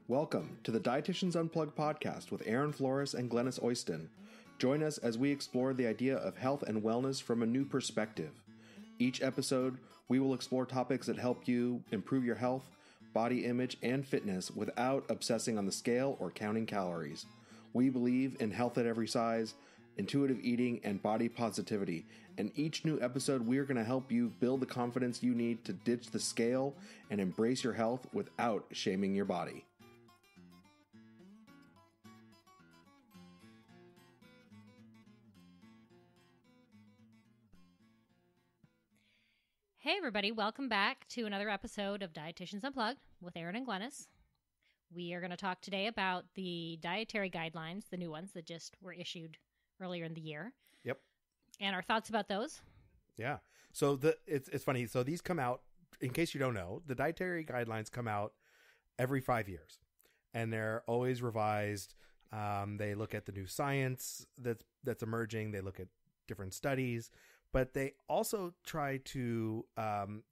Welcome to the Dietitians Unplugged podcast with Aaron Flores and Glenys Oyston. Join us as we explore the idea of health and wellness from a new perspective. Each episode, we will explore topics that help you improve your health, body image, and fitness without obsessing on the scale or counting calories. We believe in health at every size, intuitive eating, and body positivity. In each new episode, we are going to help you build the confidence you need to ditch the scale and embrace your health without shaming your body. Hey everybody, welcome back to another episode of Dietitians Unplugged with Aaron and Glenys. We are going to talk today about the Dietary Guidelines, the new ones that just were issued earlier in the year. Yep. And our thoughts about those. Yeah. So it's funny. So these come out, in case you don't know, the Dietary Guidelines come out every 5 years. And they're always revised. They look at the new science that's emerging. They look at different studies. But they also try to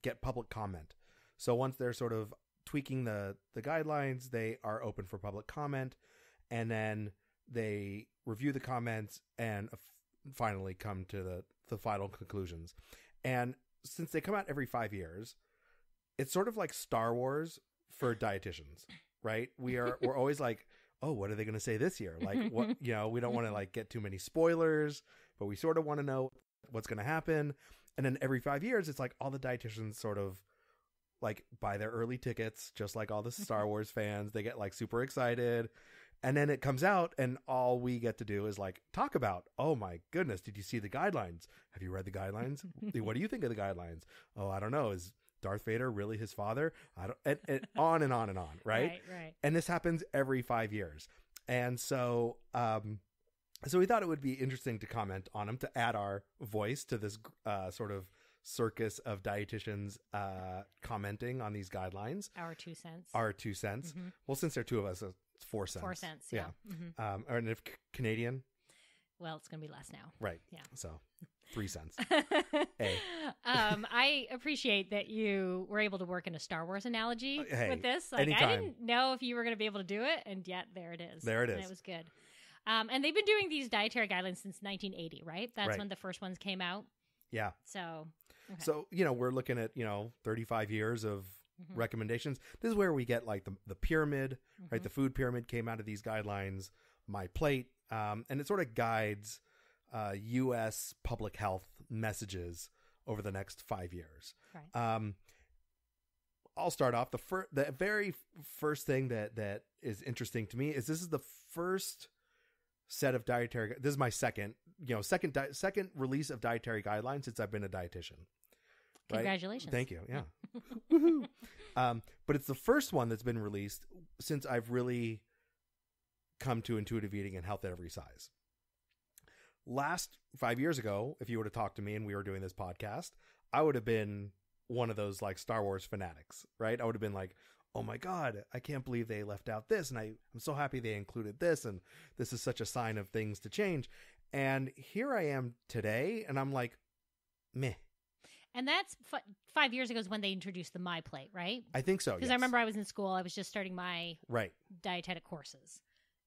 get public comment. So once they're sort of tweaking the guidelines, they are open for public comment. And then they review the comments and finally come to the final conclusions. And since they come out every 5 years, it's sort of like Star Wars for dietitians, right? We're always like, oh, what are they going to say this year? Like, what, we don't want to like get too many spoilers, but we sort of want to know what's going to happen. And then every 5 years, it's like all the dietitians sort of like buy their early tickets, just like all the Star Wars fans. They get like super excited. And then it comes out and all we get to do is like talk about, oh my goodness, did you see the guidelines? Have you read the guidelines? What do you think of the guidelines? Oh, I don't know. Is Darth Vader really his father? I don't, and on and on and on. Right. And this happens every 5 years. And so, so we thought it would be interesting to comment on them, to add our voice to this sort of circus of dietitians commenting on these guidelines. Our 2 cents. Mm-hmm. Well, since there are two of us, it's 4 cents. 4 cents, yeah. Mm-hmm. And if Canadian? Well, it's going to be less now. Right. Yeah. So 3 cents. Hey. I appreciate that you were able to work in a Star Wars analogy with this. Like, anytime. I didn't know if you were going to be able to do it, and yet there it is. There it is. And it was good. And they've been doing these dietary guidelines since 1980, right? That's right. when the first ones came out. Yeah. So, okay. So, we're looking at, 35 years of recommendations. This is where we get like the pyramid, right? The food pyramid came out of these guidelines, My Plate, and it sort of guides U.S. public health messages over the next 5 years. Right. I'll start off. The very first thing that is interesting to me is this is the first set of dietary. This is my second release of dietary guidelines since I've been a dietitian. Right? Congratulations! Thank you. Yeah. Woohoo! But it's the first one that's been released since I've really come to intuitive eating and health at every size. Last 5 years ago, if you would have talked to me and we were doing this podcast, I would have been one of those like Star Wars fanatics, right? I would have been like, oh my God, I can't believe they left out this. And I'm so happy they included this. And this is such a sign of things to change. And here I am today and I'm like, meh. And that's 5 years ago is when they introduced the My Plate, right? I think so. Because yes. I remember I was in school. I was just starting my dietetic courses.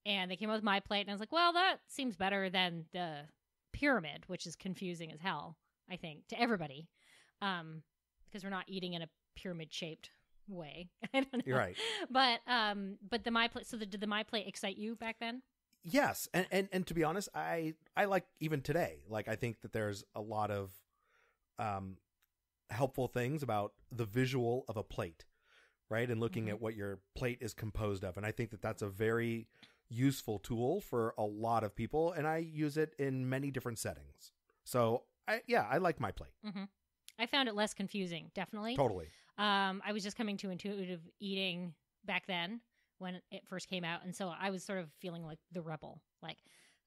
And they came out with My Plate. And I was like, well, that seems better than the pyramid, which is confusing as hell, I think, to everybody. Because we're not eating in a pyramid-shaped way. I don't know. You're right. But the My Plate, so did the My Plate excite you back then? Yes. And to be honest, I like even today, like I think that there's a lot of helpful things about the visual of a plate, right? And looking at what your plate is composed of. And I think that that's a very useful tool for a lot of people. And I use it in many different settings. So I like My Plate. Mm-hmm. I found it less confusing, definitely. Totally. I was just coming to intuitive eating back then when it first came out. And so I was sort of feeling like the rebel, like,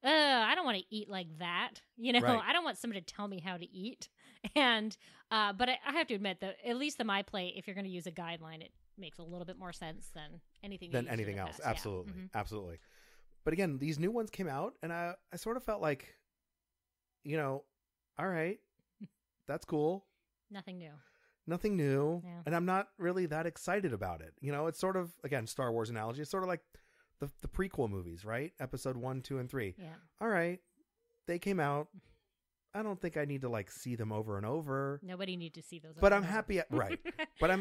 I don't want to eat like that. Right. I don't want somebody to tell me how to eat. And, but I have to admit that at least the My Plate, if you're going to use a guideline, it makes a little bit more sense than anything else. Absolutely. Yeah. Mm-hmm. Absolutely. But again, these new ones came out and I sort of felt like, all right, that's cool. Nothing new. Nothing new. Yeah. And I'm not really that excited about it. You know, it's sort of, again, Star Wars analogy. It's sort of like the prequel movies, right? Episode 1, 2, and 3. Yeah. All right. They came out. I don't think I need to like see them over and over. Nobody need to see those. But I'm happy. Right. But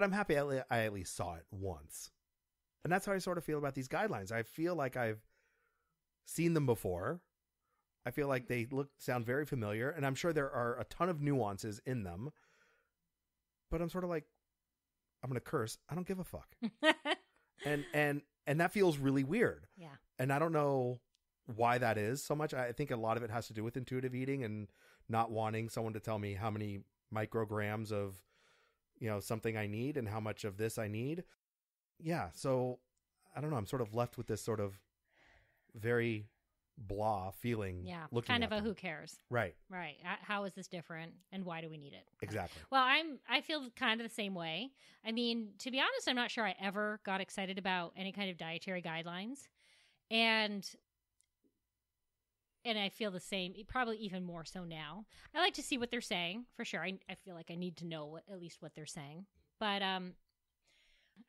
I'm happy I at least saw it once. And that's how I sort of feel about these guidelines. I feel like I've seen them before. I feel like they sound very familiar, and I'm sure there are a ton of nuances in them. But I'm sort of like, I'm going to curse. I don't give a fuck. and that feels really weird. Yeah. And I don't know why that is so much. I think a lot of it has to do with intuitive eating and not wanting someone to tell me how many micrograms of, you know, something I need and how much of this I need. Yeah. So I don't know. I'm sort of left with this sort of very blah feeling. Yeah. Looking kind at of a them. who cares. Right. Right. How is this different and why do we need it? Exactly. Well, I feel kind of the same way. I mean, to be honest, I'm not sure I ever got excited about any kind of dietary guidelines. And I feel the same, probably even more so now. I like to see what they're saying, for sure. I feel like I need to know at least what they're saying. But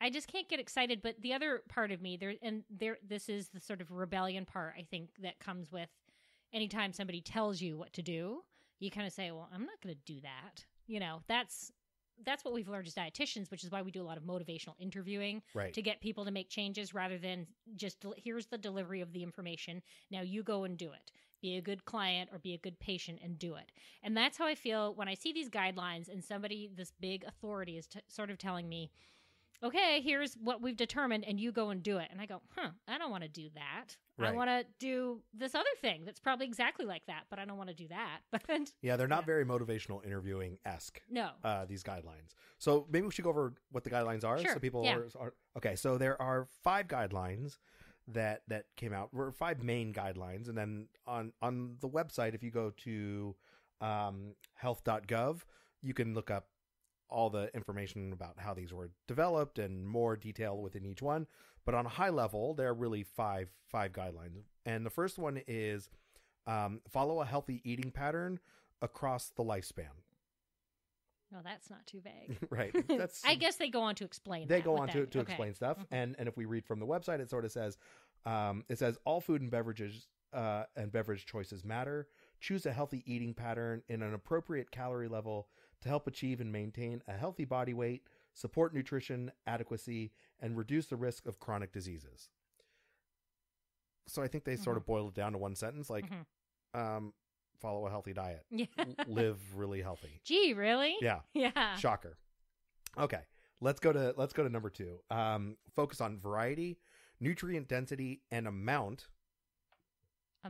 I just can't get excited. But the other part of me, this is the sort of rebellion part, I think, that comes with anytime somebody tells you what to do, you kind of say, well, I'm not going to do that. You know, that's what we've learned as dietitians, which is why we do a lot of motivational interviewing to get people to make changes rather than just here's the delivery of the information. Now you go and do it. Be a good client or be a good patient and do it. And that's how I feel when I see these guidelines and somebody, this big authority is sort of telling me, okay, here's what we've determined and you go and do it. And I go, I don't want to do that. Right. I want to do this other thing that's probably exactly like that, but I don't want to do that. But yeah, they're not very motivational interviewing-esque. No. These guidelines. So maybe we should go over what the guidelines are. Sure. So people are okay. So there are 5 guidelines that came out. There were 5 main guidelines, and then on the website, if you go to health.gov, you can look up all the information about how these were developed and more detail within each one. But on a high level, there are really five guidelines. And the first one is follow a healthy eating pattern across the lifespan. No, that's not too vague. Right. I guess they go on to explain They go on to explain stuff. Mm-hmm. And if we read from the website, it sort of says, all food and beverages and beverage choices matter. Choose a healthy eating pattern in an appropriate calorie level to help achieve and maintain a healthy body weight, support nutrition adequacy, and reduce the risk of chronic diseases. So I think they sort of boil it down to one sentence, like, follow a healthy diet. Yeah. Live really healthy. Gee, really? Yeah. Yeah. Shocker. Okay. Let's go to number 2. Focus on variety, nutrient density, and amount. I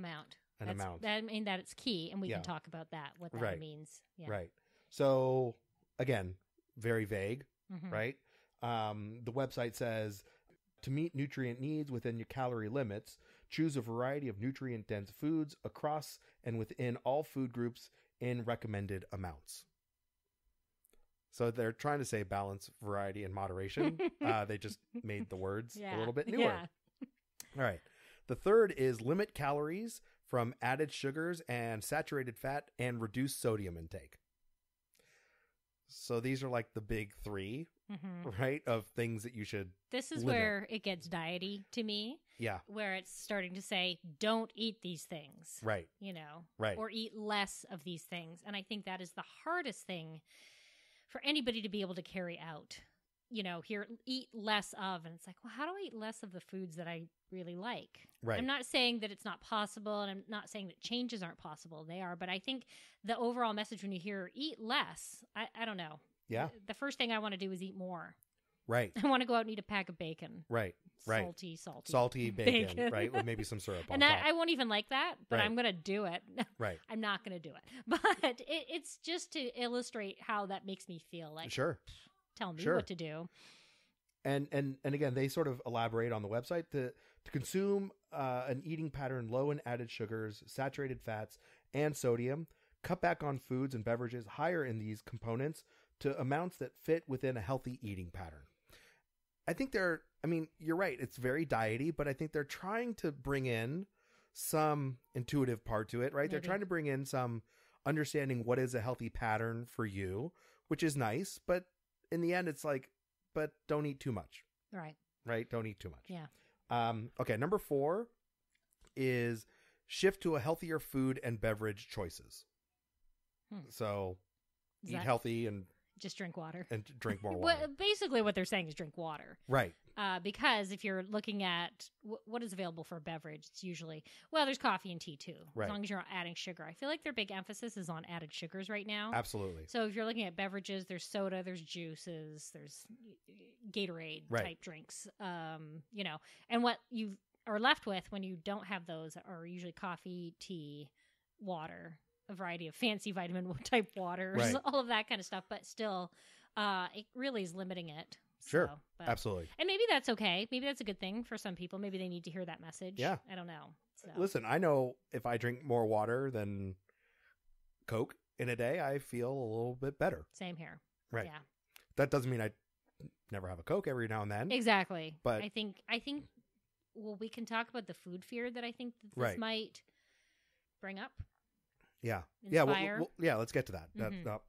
mean, that it's key, and we can talk about that, what that means. Yeah. Right. So, again, very vague, right? The website says, to meet nutrient needs within your calorie limits, choose a variety of nutrient-dense foods across and within all food groups in recommended amounts. So they're trying to say balance, variety, and moderation. They just made the words a little bit newer. Yeah. All right. The third is limit calories from added sugars and saturated fat and reduce sodium intake. So these are like the big 3, right, of things that you should This is limit. where it gets diety to me. Yeah. Where it's starting to say, don't eat these things. Right. You know. Right. Or eat less of these things. And I think that is the hardest thing for anybody to be able to carry out. You know, here, eat less of. And it's like, well, how do I eat less of the foods that I really like? Right. I'm not saying that it's not possible, and I'm not saying that changes aren't possible. They are. But I think the overall message when you hear eat less, I don't know. Yeah. The first thing I want to do is eat more. Right. I want to go out and eat a pack of bacon. Right. Right. Salty bacon, right? With maybe some syrup on and top. I won't even like that, but I'm going to do it. Right. I'm not going to do it. But it's just to illustrate how that makes me feel. Like, sure. Tell me what to do. And again, they sort of elaborate on the website to consume an eating pattern low in added sugars, saturated fats, and sodium. Cut back on foods and beverages higher in these components to amounts that fit within a healthy eating pattern. I think you're right. It's very diety, but I think they're trying to bring in some intuitive part to it, right? Maybe. They're trying to bring in some understanding what is a healthy pattern for you, which is nice. But in the end, it's like, but don't eat too much. Right? Don't eat too much. Yeah. Okay, number 4 is shift to a healthier food and beverage choices. So eat healthy and just drink water. And drink more water. Basically what they're saying is drink water. Right. Because if you're looking at what is available for a beverage, it's usually, there's coffee and tea too. Right. As long as you're not adding sugar. I feel like their big emphasis is on added sugars right now. Absolutely. So if you're looking at beverages, there's soda, there's juices, there's Gatorade type drinks, and what you are left with when you don't have those are usually coffee, tea, water, a variety of fancy vitamin type waters, all of that kind of stuff. But still, it really is limiting it. Sure. Absolutely. And maybe that's okay. Maybe that's a good thing for some people. Maybe they need to hear that message. Yeah. I don't know. So. Listen, I know if I drink more water than Coke in a day, I feel a little bit better. Same here. Right. Yeah. That doesn't mean I never have a Coke every now and then. Exactly. But I think we can talk about the food fear that I think that this might bring up. Yeah. Inspire. Yeah, let's get to that.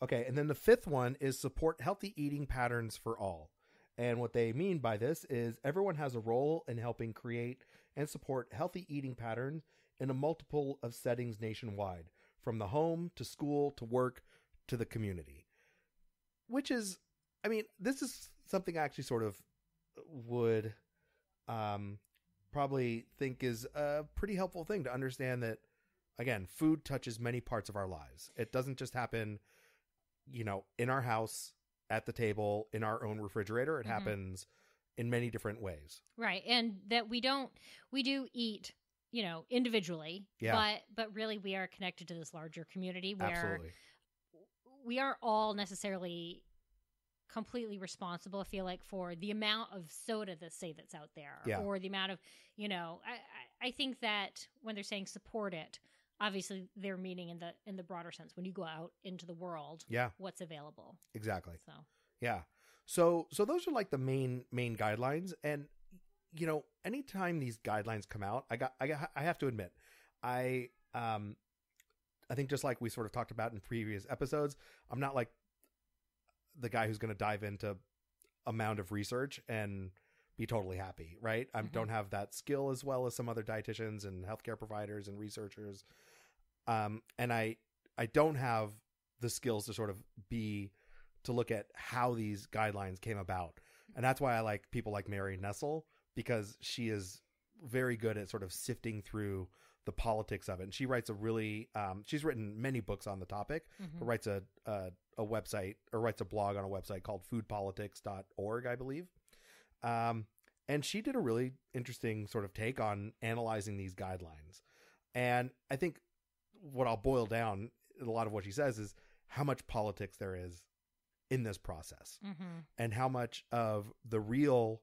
Okay, and then the 5th one is support healthy eating patterns for all. And what they mean by this is everyone has a role in helping create and support healthy eating patterns in a multiple of settings nationwide, from the home to school to work to the community. Which is, this is something I actually sort of would probably think is a pretty helpful thing to understand that, again, food touches many parts of our lives. It doesn't just happen, in our house, at the table, in our own refrigerator. It happens in many different ways. Right. And that we do eat, individually, but really we are connected to this larger community where Absolutely. We are all necessarily completely responsible, I feel like, for the amount of soda that's out there, or the amount of, I think that when they're saying support it, obviously they're meaning in the broader sense when you go out into the world, what's available. Exactly. So yeah. So those are like the main guidelines. And anytime these guidelines come out, I have to admit, I think just like we sort of talked about in previous episodes, I'm not like the guy who's going to dive into a mound of research and be totally happy, right? I don't have that skill as well as some other dietitians and healthcare providers and researchers. And I don't have the skills to sort of to look at how these guidelines came about. And that's why I like people like Mary Nessel, because she is very good at sort of sifting through the politics of it. And she writes she's written many books on the topic, but writes a website, or writes a blog on a website called foodpolitics.org, I believe. And she did a really interesting sort of take on analyzing these guidelines. And I think what I'll boil down a lot of what she says is how much politics there is in this process, and how much of the real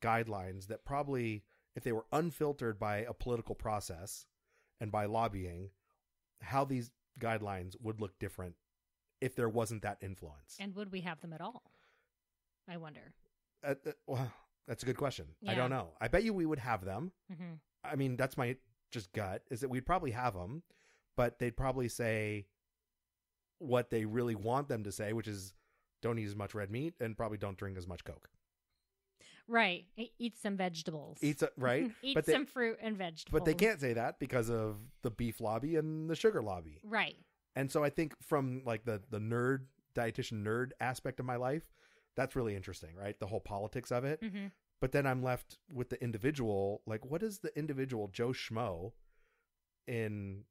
guidelines that probably, if they were unfiltered by a political process and by lobbying, how these guidelines would look different if there wasn't that influence. And would we have them at all? I wonder. Well, that's a good question. Yeah. I don't know. I bet you we would have them. I mean, that's my just gut, is that we'd probably have them, but they'd probably say what they really want them to say, which is don't eat as much red meat and probably don't drink as much Coke. Right. Eat some vegetables. Right. Eat some fruit and vegetables. But they can't say that because of the beef lobby and the sugar lobby. Right. And so I think from like the dietitian nerd aspect of my life, that's really interesting, right? The whole politics of it. But then I'm left with the individual, like what does the individual Joe Schmo in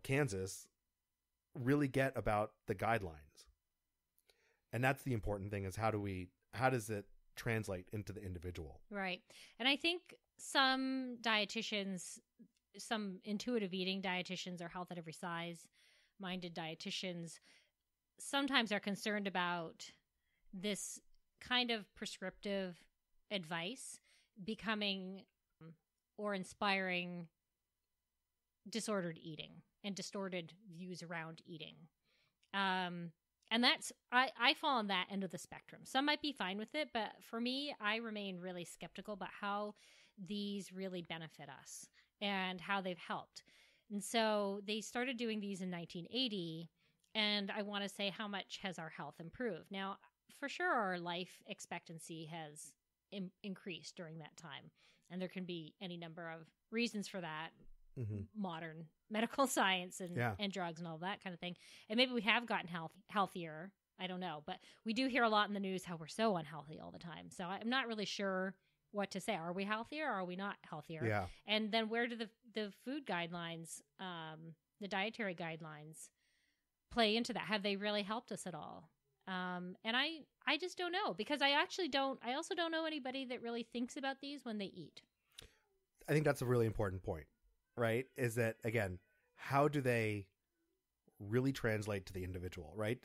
Kansas really get about the guidelines? And that's the important thing, is how does it translate into the individual? Right. And I think some dietitians, some intuitive eating dietitians or health at every size minded dietitians sometimes are concerned about this kind of prescriptive advice becoming or inspiring disordered eating and distorted views around eating. And that's, I fall on that end of the spectrum. Some might be fine with it, but for me, I remain really skeptical about how these really benefit us and how they've helped. And so they started doing these in 1980, And I want to say, how much has our health improved? Now, for sure, our life expectancy has increased during that time. And there can be any number of reasons for that, modern medical science and drugs and all that kind of thing. And maybe we have gotten healthier. I don't know. But we do hear a lot in the news how we're so unhealthy all the time. So I'm not really sure what to say. Are we healthier or are we not healthier? Yeah. And then where do the food guidelines, the dietary guidelines play into that? Have they really helped us at all? And I just don't know, because I also don't know anybody that really thinks about these when they eat. I think that's a really important point, right? Is that, again, how do they really translate to the individual, right?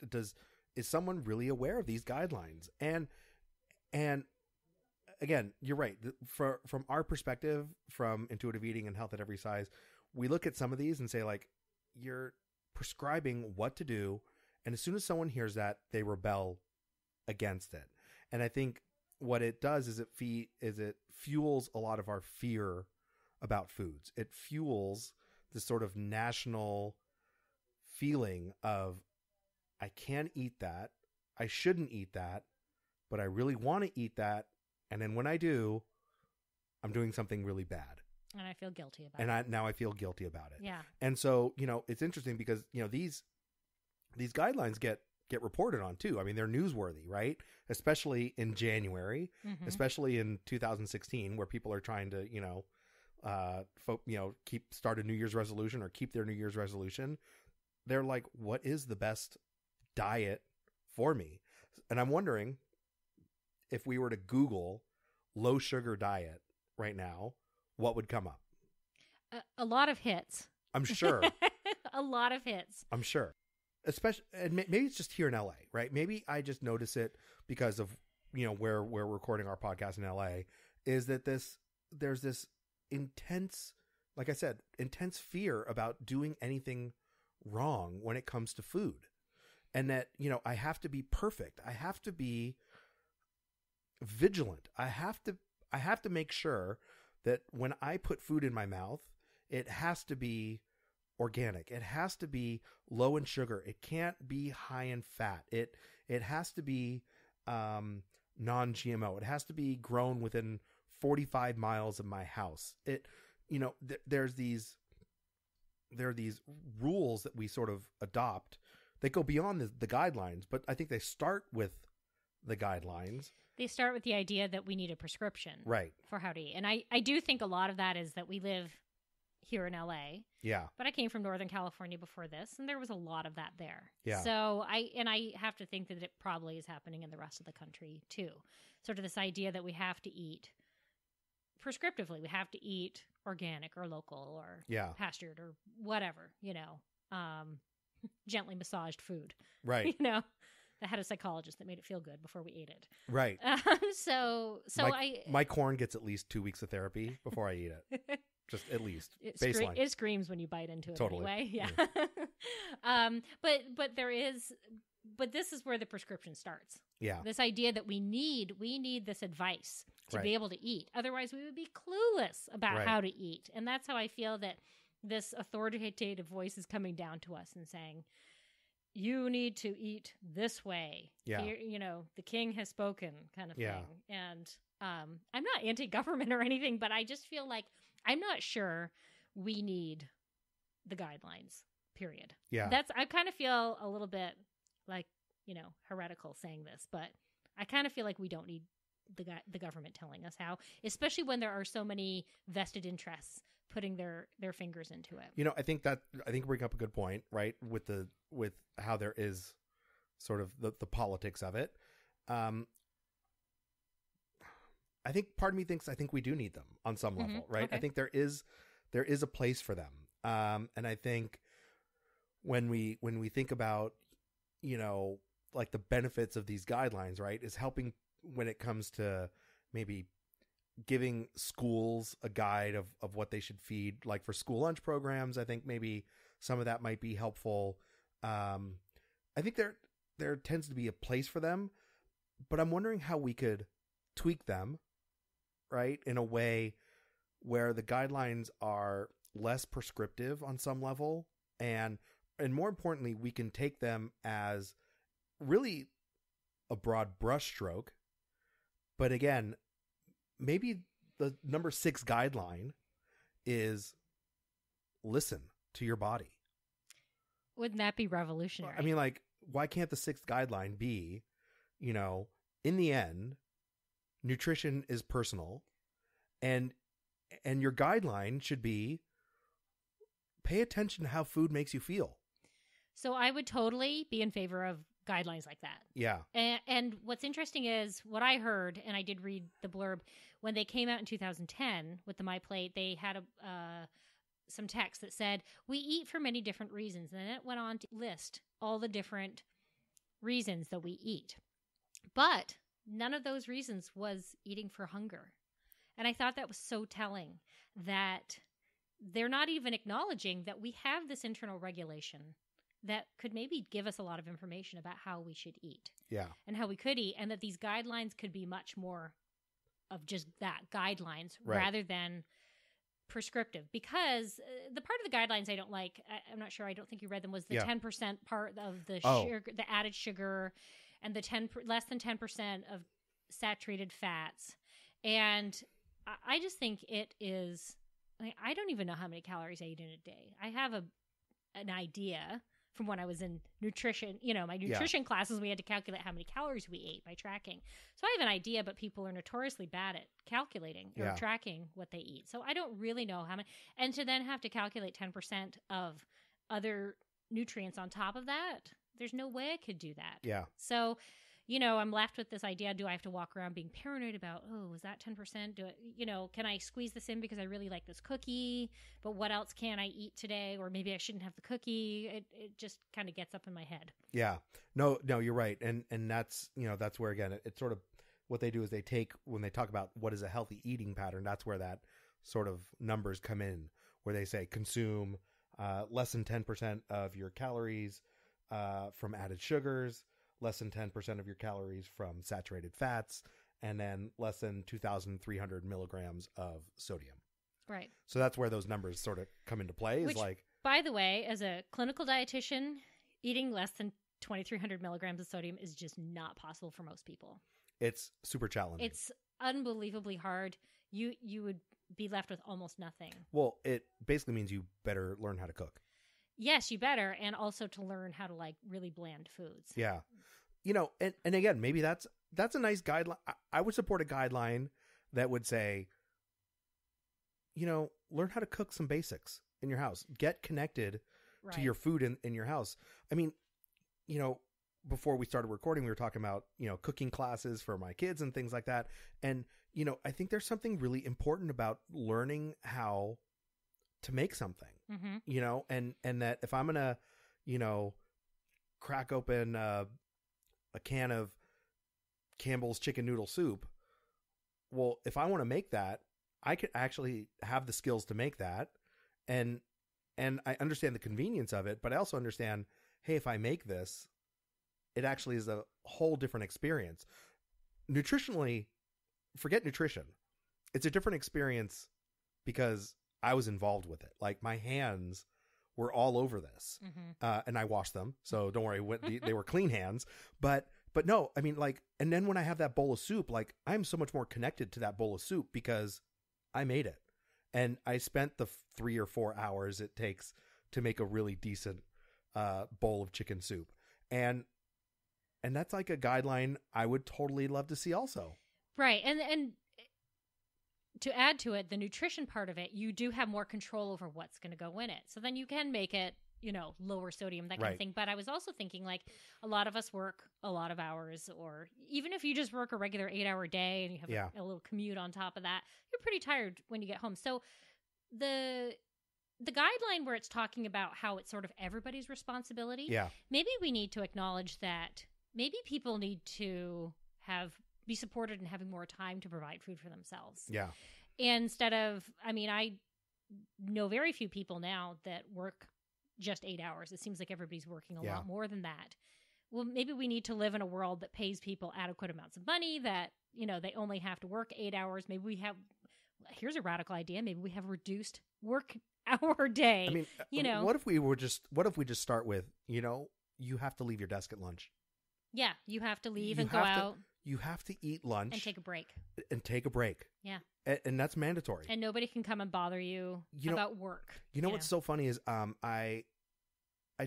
Is someone really aware of these guidelines? And again, you're right. From our perspective, from intuitive eating and health at every size, we look at some of these and say, like, you're prescribing what to do. And as soon as someone hears that, they rebel against it. And I think what it does is it fuels a lot of our fear about foods. It fuels this sort of national feeling of, I can't eat that, I shouldn't eat that, but I really want to eat that. And then when I do, I'm doing something really bad. And I feel guilty about it. And now I feel guilty about it. Yeah. And so, it's interesting because, these guidelines get reported on too. I mean, they're newsworthy, right? Especially in January, especially in 2016, where people are trying to, start a New Year's resolution or keep their New Year's resolution. They're like, what is the best diet for me? And I'm wondering if we were to Google low sugar diet right now, what would come up? A lot of hits. I'm sure. A lot of hits. I'm sure. Especially, and maybe it's just here in LA, right? Maybe I just notice it because of, where we're recording our podcast in LA, is that there's this intense, like I said, intense fear about doing anything wrong when it comes to food. And that, I have to be perfect. I have to be vigilant. I have to make sure that when I put food in my mouth, it has to be organic. It has to be low in sugar. It can't be high in fat. It has to be non-GMO. It has to be grown within 45 miles of my house. There are these rules that we sort of adopt that go beyond the guidelines, but I think they start with the guidelines. They start with the idea that we need a prescription, right, for how to eat. And I do think a lot of that is that we live here in LA. Yeah. But I came from Northern California before this, and there was a lot of that there. Yeah. So I have to think that it probably is happening in the rest of the country too. Sort of this idea that we have to eat prescriptively. We have to eat organic or local or pastured or whatever, gently massaged food. Right. That had a psychologist that made it feel good before we ate it. Right. My corn gets at least 2 weeks of therapy before I eat it. Just at least baseline. It screams when you bite into it. Totally. Anyway. Yeah. But this is where the prescription starts. Yeah. This idea that we need this advice to be able to eat. Otherwise, we would be clueless about how to eat. And that's how I feel that this authoritative voice is coming down to us and saying, you need to eat this way. Yeah. Here, the king has spoken kind of thing. Yeah. And I'm not anti-government or anything, but I just feel like I'm not sure we need the guidelines, period. Yeah. I kind of feel a little bit like, heretical saying this, but I kind of feel like we don't need the government telling us how, especially when there are so many vested interests putting their fingers into it. I think you bring up a good point, right? With how there is sort of the politics of it. I think part of me thinks we do need them on some level, right? Okay. I think there is a place for them. And I think when we think about, like the benefits of these guidelines, right, is helping when it comes to maybe giving schools a guide of what they should feed, like for school lunch programs. I think maybe some of that might be helpful. I think there tends to be a place for them, but I'm wondering how we could tweak them, right, in a way where the guidelines are less prescriptive on some level and more importantly, we can take them as really a broad brushstroke. But again, maybe the number 6 guideline is listen to your body. Wouldn't that be revolutionary? I mean, like, why can't the 6th guideline be, in the end, nutrition is personal, and your guideline should be pay attention to how food makes you feel. So I would totally be in favor of guidelines like that. Yeah. And what's interesting is what I heard, and I did read the blurb, when they came out in 2010 with the MyPlate, they had some text that said, we eat for many different reasons. And then it went on to list all the different reasons that we eat. But none of those reasons was eating for hunger. And I thought that was so telling that they're not even acknowledging that we have this internal regulation that could maybe give us a lot of information about how we should eat. Yeah. And how we could eat, and that these guidelines could be much more of just that, guidelines, right, rather than prescriptive. Because the part of the guidelines I don't like, I'm not sure, I don't think you read them, was the 10% part of the sugar, the added sugar, and the less than 10% of saturated fats. And I just think it is, I don't even know how many calories I eat in a day. I have an idea from when I was in nutrition, my nutrition classes, we had to calculate how many calories we ate by tracking. So I have an idea, but people are notoriously bad at calculating or tracking what they eat. So I don't really know how many, and to then have to calculate 10% of other nutrients on top of that, there's no way I could do that. Yeah. So, I'm left with this idea, do I have to walk around being paranoid about, was that 10%? Can I squeeze this in because I really like this cookie, but what else can I eat today? Or maybe I shouldn't have the cookie. It just kind of gets up in my head. Yeah. No, you're right. And that's, that's where, again, it's sort of what they do is they take, when they talk about what is a healthy eating pattern, that's where that sort of numbers come in, where they say consume less than 10% of your calories from added sugars, less than 10% of your calories from saturated fats, and then less than 2,300 milligrams of sodium. Right. So that's where those numbers sort of come into play. Which, by the way, as a clinical dietitian, eating less than 2,300 milligrams of sodium is just not possible for most people. It's super challenging. It's unbelievably hard. You would be left with almost nothing. Well, it basically means you better learn how to cook. Yes, you better, and also to learn how to really bland foods. Yeah. And again, maybe that's a nice guideline. I would support a guideline that would say, learn how to cook some basics in your house. Get connected to your food in your house. I mean, before we started recording, we were talking about, cooking classes for my kids and things like that. And, I think there's something really important about learning how to make something, and that if I'm going to, crack open a can of Campbell's chicken noodle soup, well, if I want to make that, I could actually have the skills to make that. And I understand the convenience of it, but I also understand, hey, if I make this, it actually is a whole different experience. Nutritionally, forget nutrition. It's a different experience because I was involved with it. Like, my hands were all over this, and I washed them, so don't worry, they were clean hands. But no, I mean, and then when I have that bowl of soup, I'm so much more connected to that bowl of soup because I made it, and I spent the 3 or 4 hours it takes to make a really decent bowl of chicken soup, and that's a guideline I would totally love to see also. Right, and to add to it, the nutrition part of it, you do have more control over what's going to go in it. So then you can make it, lower sodium, that kind of thing. But I was also thinking, a lot of us work a lot of hours, or even if you just work a regular 8-hour day and you have a little commute on top of that, you're pretty tired when you get home. So the guideline where it's talking about how it's sort of everybody's responsibility, maybe we need to acknowledge that maybe people need to be supported in having more time to provide food for themselves. Yeah. Instead of, I know very few people now that work just 8 hours. It seems like everybody's working a lot more than that. Well, maybe we need to live in a world that pays people adequate amounts of money, that, they only have to work 8 hours. Maybe we have here's a radical idea. Maybe we have reduced work hour day. I mean, what if we just start with, you have to leave your desk at lunch. Yeah, you have to leave and go out. You have to eat lunch. And take a break. Yeah. And that's mandatory. And nobody can come and bother you about work. What's so funny is I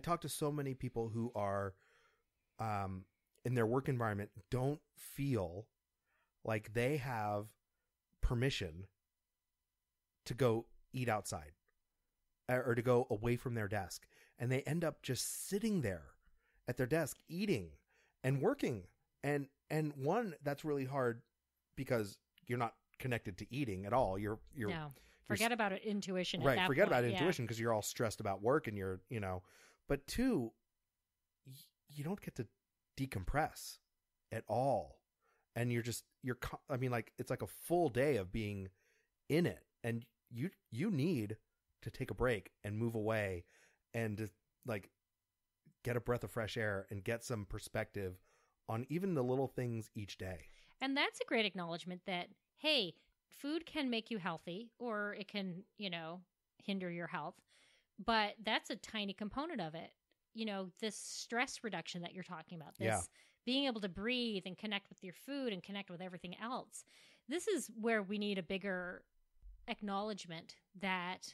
talk to so many people who are in their work environment don't feel like they have permission to go eat outside or to go away from their desk. And they end up just sitting there at their desk eating and working. And one, that's really hard because you're not connected to eating at all. Forget about intuition. Right. Forget about intuition because you're all stressed about work and you're, but two, you don't get to decompress at all. And it's like a full day of being in it. And you need to take a break and move away and to like get a breath of fresh air and get some perspective on even the little things each day. And that's a great acknowledgement that, hey, food can make you healthy or it can, hinder your health. But that's a tiny component of it. This stress reduction that you're talking about, this being able to breathe and connect with your food and connect with everything else. This is where we need a bigger acknowledgement that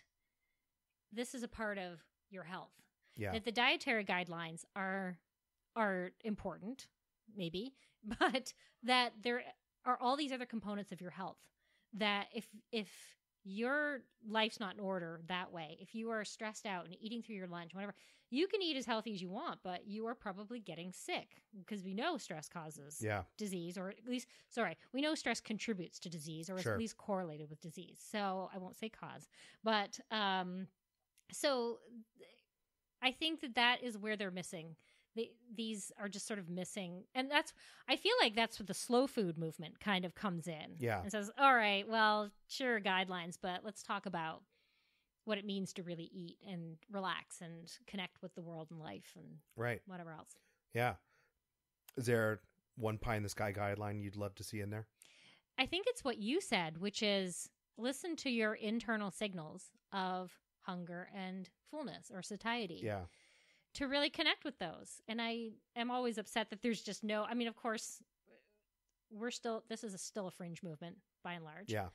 this is a part of your health. Yeah. That the dietary guidelines are important, maybe, but that there are all these other components of your health that if your life's not in order that way, if you are stressed out and eating through your lunch, whatever, you can eat as healthy as you want, but you are probably getting sick because we know stress causes disease, or at least, we know stress contributes to disease or is at least correlated with disease. So I won't say cause, but so I think that is where they're missing. These are just sort of missing. And I feel like that's what the slow food movement kind of comes in. Yeah. And says, all right, well, sure, guidelines, but let's talk about what it means to really eat and relax and connect with the world and life and whatever else. Yeah. Is there one pie in the sky guideline you'd love to see in there? I think it's what you said, which is listen to your internal signals of hunger and fullness or satiety. Yeah. To really connect with those. And I am always upset that there's just of course, this is still a fringe movement by and large. Yeah.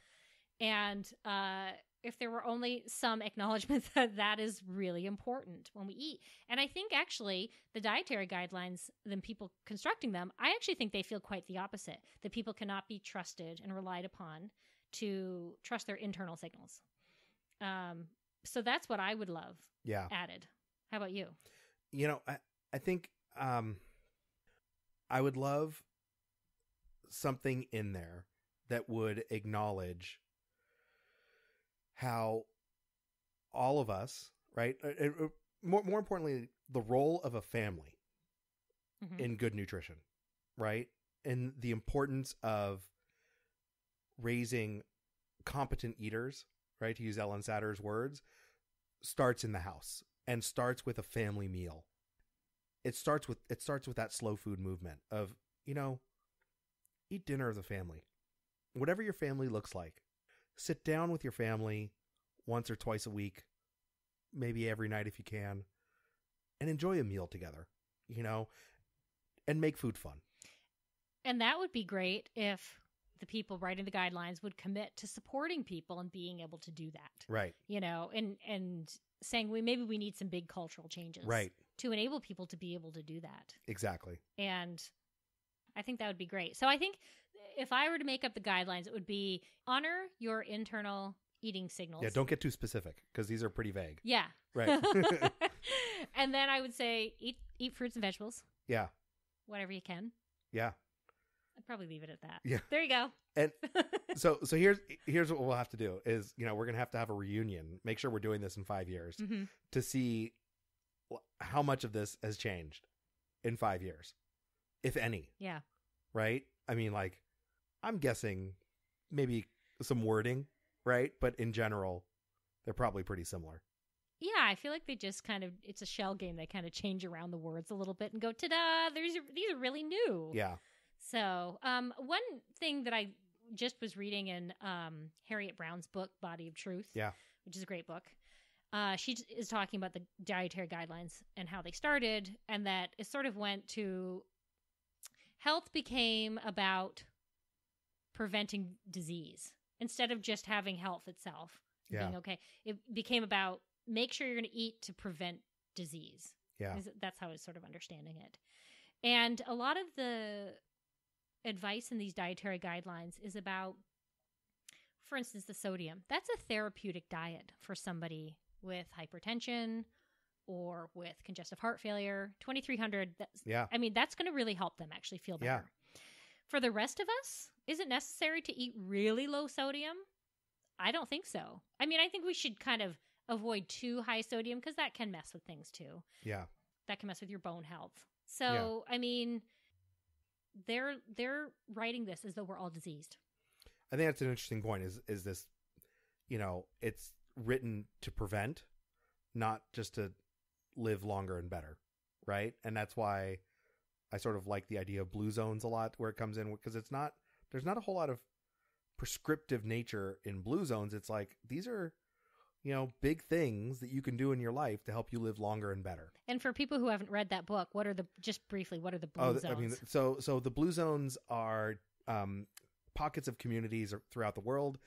And if there were only some acknowledgement that is really important when we eat. And I think actually the dietary guidelines, then people constructing them, I actually think they feel quite the opposite, that people cannot be trusted and relied upon to trust their internal signals. So that's what I would love added. How about you? I think I would love something in there that would acknowledge how all of us, right? More importantly, the role of a family in good nutrition, right? And the importance of raising competent eaters, right? To use Ellen Satter's words, starts in the house. And starts with a family meal. It starts with that slow food movement of, eat dinner as a family. Whatever your family looks like. Sit down with your family once or twice a week, maybe every night if you can, and enjoy a meal together, and make food fun. And that would be great if the people writing the guidelines would commit to supporting people and being able to do that. Right. And saying maybe we need some big cultural changes to enable people to be able to do that. Exactly. And I think that would be great. So I think if I were to make up the guidelines, it would be honor your internal eating signals. Yeah, don't get too specific because these are pretty vague. Yeah. Right. And then I would say eat fruits and vegetables. Yeah. Whatever you can. Yeah. I'd probably leave it at that. Yeah. There you go. And so here's what we'll have to do is, we're going to have a reunion. Make sure we're doing this in 5 years to see how much of this has changed in 5 years, if any. Yeah. Right? I mean, I'm guessing maybe some wording, right? But in general, they're probably pretty similar. Yeah, I feel like they just it's a shell game. They kind of change around the words a little bit and go, ta-da, these are really new. Yeah. So one thing that I just was reading in Harriet Brown's book, Body of Truth, which is a great book. She is talking about the dietary guidelines and how they started, and that it sort of went to health became about preventing disease instead of just having health itself being okay. It became about make sure you're going to eat to prevent disease. That's how I was sort of understanding it. And a lot of the advice in these dietary guidelines is about, for instance, the sodium. That's a therapeutic diet for somebody with hypertension or with congestive heart failure. 2300, I mean, that's going to really help them actually feel better. For the rest of us, is it necessary to eat really low sodium? I don't think so. I mean, I think we should kind of avoid too high sodium because that can mess with things too. That can mess with your bone health. So, I mean, they're writing this as though we're all diseased. I think that's an interesting point is this, it's written to prevent, not just to live longer and better, right? And that's why I sort of like the idea of blue zones a lot where it comes in, because there's not a whole lot of prescriptive nature in blue zones. It's like, these are, big things that you can do in your life to help you live longer and better. And for people who haven't read that book, just briefly, what are the blue zones? I mean, so the blue zones are pockets of communities throughout the world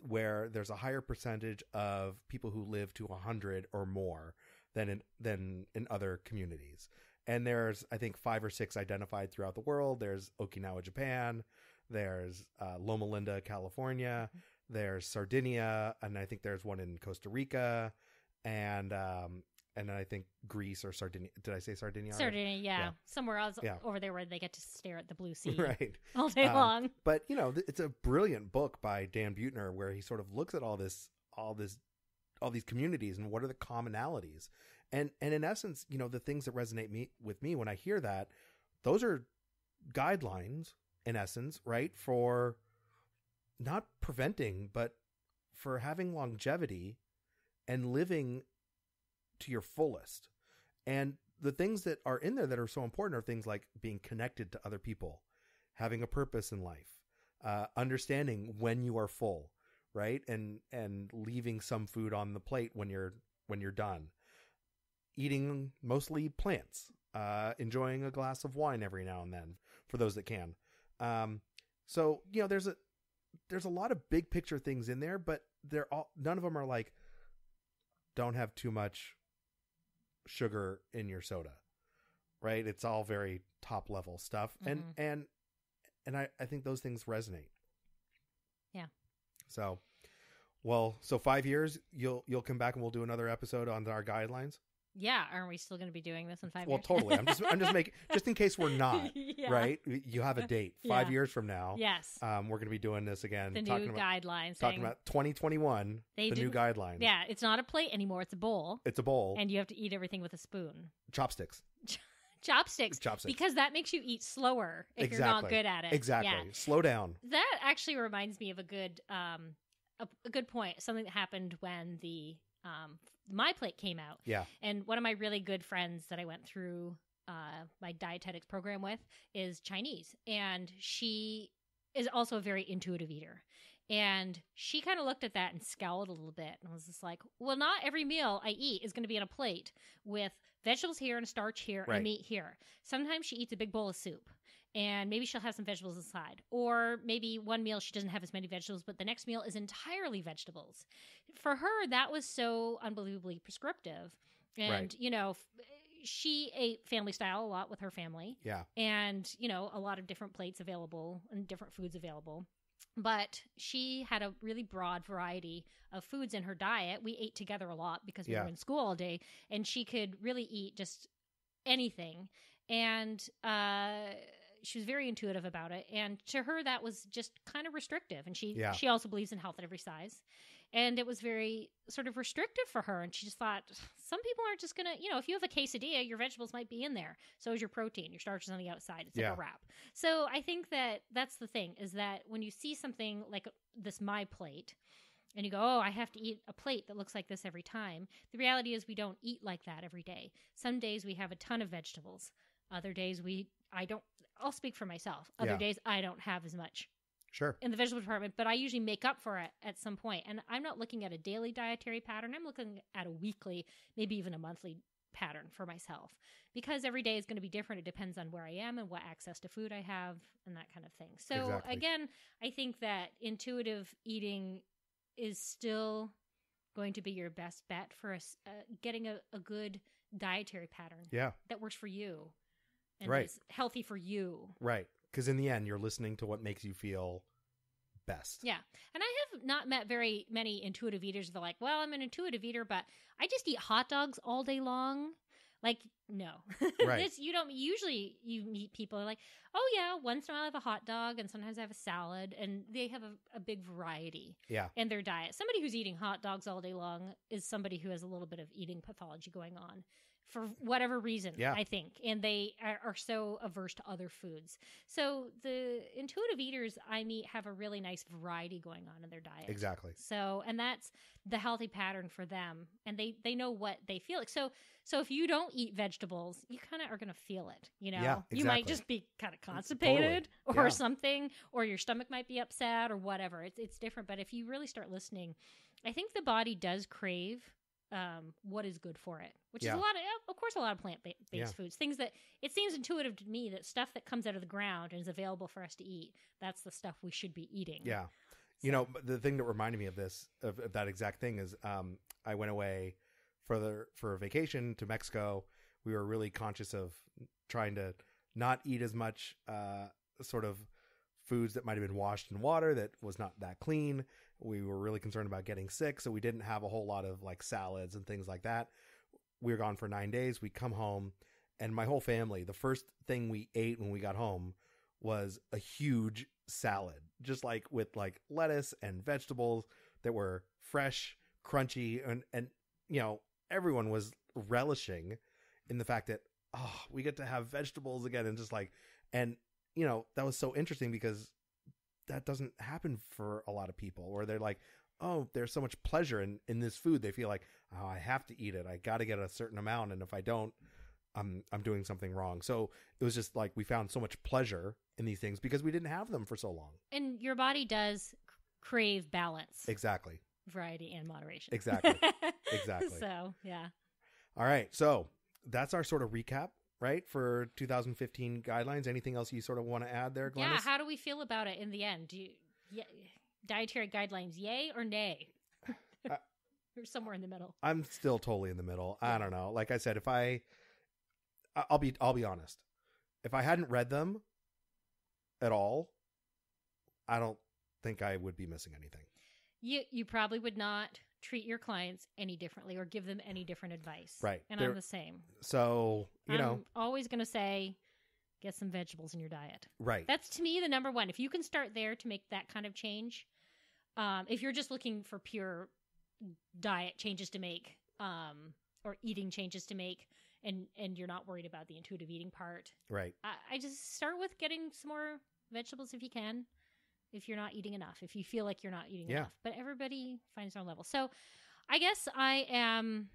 where there's a higher percentage of people who live to 100 or more than in other communities. And there's, I think, 5 or 6 identified throughout the world. There's Okinawa, Japan. There's Loma Linda, California. There's Sardinia, and I think there's one in Costa Rica, and then I think Greece or Sardinia. Did I say Sardinia? Sardinia, yeah. Somewhere else over there where they get to stare at the blue sea right all day long. But it's a brilliant book by Dan Buettner where he sort of looks at all these communities and what are the commonalities, and in essence, the things that resonate with me when I hear that, those are guidelines in essence, right, for not preventing, but for having longevity and living to your fullest. And the things that are in there that are so important are things like being connected to other people, having a purpose in life, understanding when you are full, right? And leaving some food on the plate when you're done, eating mostly plants, enjoying a glass of wine every now and then for those that can. So, there's a lot of big picture things in there, but none of them are like, don't have too much sugar in your soda, right? It's all very top level stuff. Mm-hmm. And I think those things resonate. Yeah. So 5 years, you'll come back and we'll do another episode on our guidelines. Yeah, aren't we still going to be doing this in 5 years? Well, totally. I'm just making, just in case we're not, right? You have a date 5 years from now. Yes. We're going to be doing this again. The new guidelines. Talking about 2021, new guidelines. Yeah, it's not a plate anymore. It's a bowl. It's a bowl. And you have to eat everything with a spoon. Chopsticks. Chopsticks. Because that makes you eat slower if you're not good at it. Exactly. Yeah. Slow down. That actually reminds me of a good point. Something that happened when the My Plate came out. Yeah. And one of my really good friends that I went through my dietetics program with is Chinese. And she is also a very intuitive eater. And she kind of looked at that and scowled a little bit and was just like, well, not every meal I eat is going to be on a plate with vegetables here and starch here and meat here. Sometimes she eats a big bowl of soup. And maybe she'll have some vegetables inside. Or maybe one meal she doesn't have as many vegetables, but the next meal is entirely vegetables. For her, that was so unbelievably prescriptive. And, she ate family style a lot with her family. Yeah. And, a lot of different plates available and different foods available. But she had a really broad variety of foods in her diet. We ate together a lot because we were in school all day. And she could really eat just anything. And, she was very intuitive about it. And to her, that was just kind of restrictive. And she also believes in health at every size. And it was very sort of restrictive for her. And she just thought, some people aren't just going to, if you have a quesadilla, your vegetables might be in there. So is your protein. Your starch is on the outside. It's like a wrap. So I think that's the thing, is that when you see something like this My Plate, and you go, oh, I have to eat a plate that looks like this every time. The reality is we don't eat like that every day. Some days we have a ton of vegetables. Other days I don't. I'll speak for myself. Other days I don't have as much Sure. in the vegetable department, but I usually make up for it at some point. And I'm not looking at a daily dietary pattern. I'm looking at a weekly, maybe even a monthly pattern for myself, because every day is going to be different. It depends on where I am and what access to food I have and that kind of thing. So Exactly. again, I think that intuitive eating is still going to be your best bet for getting a good dietary pattern Yeah. that works for you and Right. is healthy for you. Right. Because in the end, you're listening to what makes you feel best. Yeah. And I have not met very many intuitive eaters that are like, well, I'm an intuitive eater, but I just eat hot dogs all day long. Like, no. Right. Usually you meet people who are like, oh yeah, once in a while I have a hot dog and sometimes I have a salad, and they have a big variety Yeah. in their diet. Somebody who's eating hot dogs all day long is somebody who has a little bit of eating pathology going on for whatever reason, Yeah. I think. And they are so averse to other foods. So the intuitive eaters I meet have a really nice variety going on in their diet. Exactly. So, and that's the healthy pattern for them. And they know what they feel like. So if you don't eat vegetables, you kind of are going to feel it, you know? Yeah, You might exactly. just be kind of constipated Totally. or Yeah. something, or your stomach might be upset or whatever. It's different. But if you really start listening, I think the body does crave what is good for it, which is Yeah. a lot of course, a lot of plant-based Yeah. foods, things that it seems intuitive to me that stuff that comes out of the ground and is available for us to eat, that's the stuff we should be eating. Yeah. You know, the thing that reminded me of this, of that exact thing is I went away for a vacation to Mexico. We were really conscious of trying to not eat as much sort of foods that might have been washed in water that was not that clean. We were really concerned about getting sick, so we didn't have a whole lot of like salads and things like that. We were gone for 9 days. We come home, and my whole family, the first thing we ate when we got home was a huge salad, just like with like lettuce and vegetables that were fresh, crunchy, and you know, everyone was relishing in the fact that, oh, we get to have vegetables again, and just like, and you know, that was so interesting because that doesn't happen for a lot of people, where they're like, oh, there's so much pleasure in this food. They feel like, oh, I have to eat it. I got to get a certain amount. And if I don't, I'm doing something wrong. So it was just like, we found so much pleasure in these things because we didn't have them for so long. And your body does crave balance, Exactly. variety, and moderation. Exactly. Exactly. So, yeah. All right. So that's our sort of recap, right, for 2015 guidelines. Anything else you sort of want to add there, Glenys? Yeah, how do we feel about it in the end? Dietary guidelines, yay or nay? Or somewhere in the middle. I'm still totally in the middle. I don't know. Like I said, if I'll be honest. If I hadn't read them at all, I don't think I would be missing anything. You probably would not treat your clients any differently or give them any different advice. Right. And I'm the same. So, I'm always going to say, get some vegetables in your diet. Right. That's, to me, the number one. If you can start there to make that kind of change, if you're just looking for pure diet changes to make, or eating changes to make, and you're not worried about the intuitive eating part, right. I just start with getting some more vegetables if you can, if you're not eating enough, if you feel like you're not eating enough. But everybody finds their own level. So I guess I am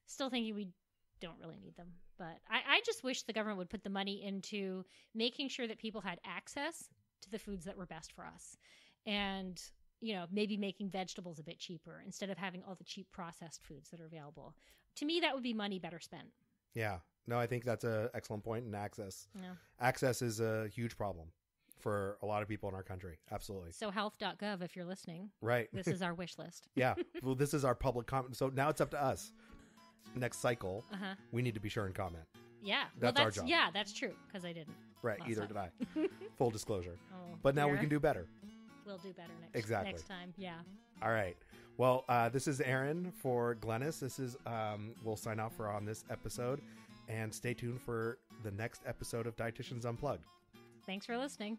still thinking we don't really need them. But I just wish the government would put the money into making sure that people had access to the foods that were best for us. And, maybe making vegetables a bit cheaper instead of having all the cheap processed foods that are available. To me, that would be money better spent. Yeah. No, I think that's an excellent point. And access. Yeah. Access is a huge problem for a lot of people in our country. Absolutely. So health.gov, if you're listening. Right. This is our wish list. Yeah. Well, this is our public comment. So now it's up to us. Next cycle, we need to be sure and comment. Yeah. That's our job. Yeah, that's true, because I didn't. Right. Either did I. Full disclosure. Oh, but now we can do better. We'll do better next time. Yeah. All right. Well, this is Aaron for Glenys. This is, we'll sign off on this episode, and stay tuned for the next episode of Dietitians Unplugged. Thanks for listening.